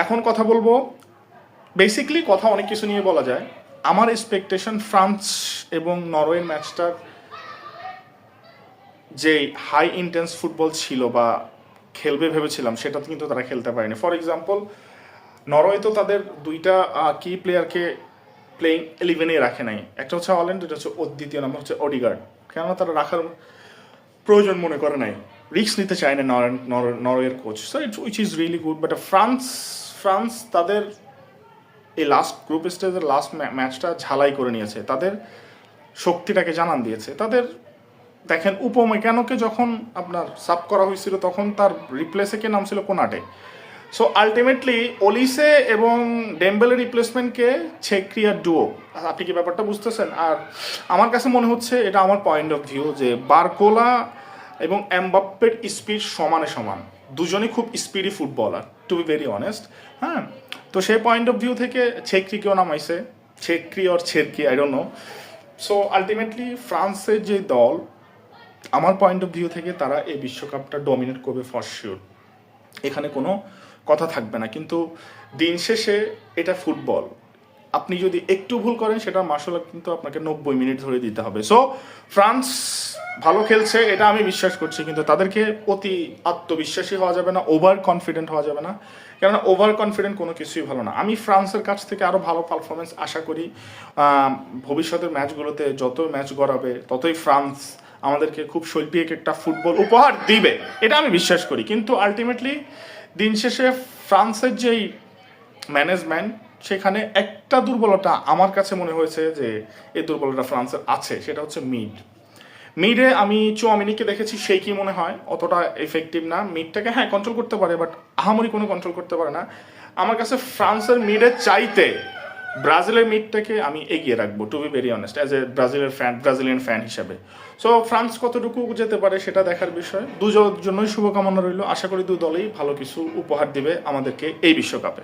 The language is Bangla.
এখন কথা বলবো, বেসিকলি কথা অনেক কিছু নিয়ে বলা যায়। আমার এক্সপেকটেশন ফ্রান্স এবং নরওয়ের ম্যাচটার যে হাই ইন্টেন্স ফুটবল ছিল বা খেলবে ভেবেছিলাম, সেটা কিন্তু তারা খেলতে পারেনি। ফর এক্সাম্পল, নরওয়ে তো তাদের দুইটা কি প্লেয়ারকে প্লেইং 11-এ রাখে নাই। একটা হচ্ছে হল্যান্ড, এটা হচ্ছে দ্বিতীয় নাম্বার হচ্ছে ওডিগার্ড। কেননা তারা রাখার প্রয়োজন মনে করে নাই, রিস্ক নিতে চায় না নরওয়ের coach. So which is really good. But France তাদের এই লাস্ট গ্রুপ স্টেজের লাস্ট ম্যাচটা ঝালাই করে নিয়েছে, তাদের শক্তিটাকে জানান দিয়েছে। তাদের দেখেন, উপমেকানোকে যখন আপনার সাব করা হয়েছিল তখন তার রিপ্লেসে কে নাম ছিল কোনাটে। সো আলটিমেটলি ওলিসে এবং ডেম্বেলের রিপ্লেসমেন্টকে ছেক্রিয়ার ডুও। আপনি কি ব্যাপারটা বুঝতেছেন? আর আমার কাছে মনে হচ্ছে, এটা আমার পয়েন্ট অফ ভিউ, যে বারকোলা এবং এমবাপ্পের স্পিড সমানে সমান, দুজনই খুব speedy footballer, to be very honest. হ্যাঁ, তো সেই পয়েন্ট অফ ভিউ থেকে ছেক্রিকেও নামাইছে, ছেক্রি অর ছেরকি, I don't know. So ultimately ফ্রান্সের যে দল, আমার পয়েন্ট অফ ভিউ থেকে তারা এই বিশ্বকাপটা ডমিনেট করবে ফর শিওর, এখানে কোনো কথা থাকবে না। কিন্তু দিন শেষে এটা ফুটবল, আপনি যদি একটু ভুল করেন সেটা মার্শাল কিন্তু আপনাকে 90 মিনিট ধরে দিতে হবে। সো ফ্রান্স ভালো খেলছে, এটা আমি বিশ্বাস করছি, কিন্তু তাদেরকে অতি আত্মবিশ্বাসী হওয়া যাবে না, ওভার কনফিডেন্ট হওয়া যাবে না। কেননা ওভার কনফিডেন্ট কোনো কিছুই ভালো না। আমি ফ্রান্সের কাছ থেকে আরও ভালো পারফরমেন্স আশা করি। ভবিষ্যতের ম্যাচগুলোতে যত ম্যাচ গড়াবে ততই ফ্রান্স আমাদেরকে খুব শৈল্পিক একটা ফুটবল উপহার দিবে, এটা আমি বিশ্বাস করি। কিন্তু আলটিমেটলি দিন শেষে ফ্রান্সের যেই ম্যানেজমেন্ট, সেখানে একটা দুর্বলতা আমার কাছে মনে হয়েছে, যে এই দুর্বলতা ফ্রান্সের আছে, সেটা হচ্ছে মিডে আমি চুয়ামিনিকে দেখেছি, সেই কি মনে হয় অতটা এফেক্টিভ না। মিডটাকে হ্যাঁ কন্ট্রোল করতে পারে, বাট আহামরি কোনো কন্ট্রোল করতে পারে না। আমার কাছে ফ্রান্সের মিডের চাইতে ব্রাজিলের মিডটাকে আমি এগিয়ে রাখবো, to be very honest, as a Brazilian fan হিসাবে। সো ফ্রান্স কতটুকু যেতে পারে সেটা দেখার বিষয়। দুজনের জন্যই শুভকামনা রইল। আশা করি দু দলেই ভালো কিছু উপহার দিবে আমাদেরকে এই বিশ্বকাপে।